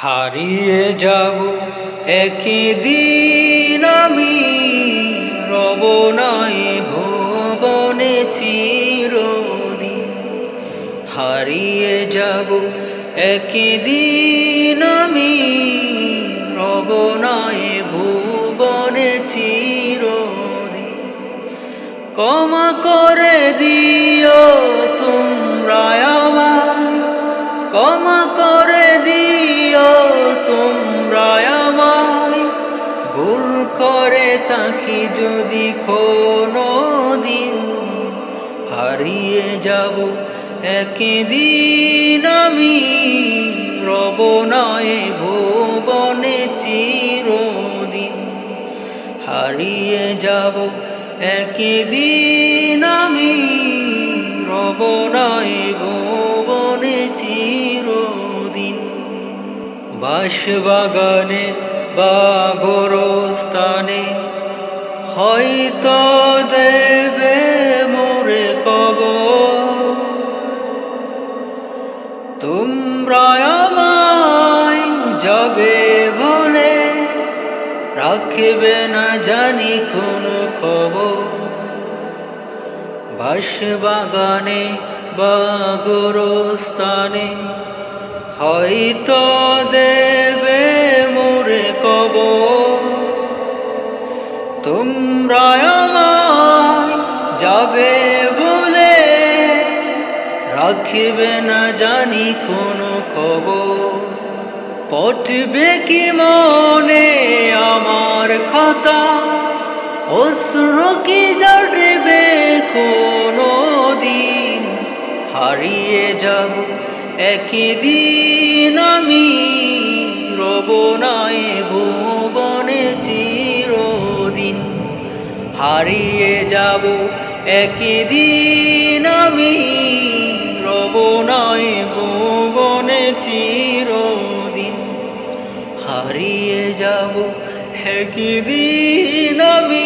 হারিয়ে যাব একদিন আমি, রব নাই ভুবনে চিরদিন। হারিয়ে যাব একদিন আমি, রব নাই ভুবনে চিরদিন। ক্ষমা করে দিও তোমরা আমায়, ক্ষমা করে দিও তোমরা আমায়। ভুল করে থাকি যদি কোনো দিন, হারিয়ে যাব একদিন আমি, রব নয় ভুবনে চিরদিন। হারিয়ে যাব একদিন আমি, রব নয় ভুবনে চিরদিন। বাঁশবাগানে বা গোরস্থানে হয়তো দেবে মোরে কবর। তোমরা আমায় যাবে বলে রাখবে না জানি কোনো খবর। বাঁশবাগানে বা গোরস্থানে হয়তো দেবে মোরে কবর। তোমরা আমায় যাবে বলে রাখবে না জানি কোনো খবর। পটবে কি মনে আমার কথা, অশ্রু কি জড়বে কোনো দিন। হারিয়ে যাব একদিন আমি, রব নাই ভুবনে চিরদিন। হারিয়ে যাব একদিন আমি, রব নাই ভুবনে চিরদিন। হারিয়ে যাব একদিন আমি,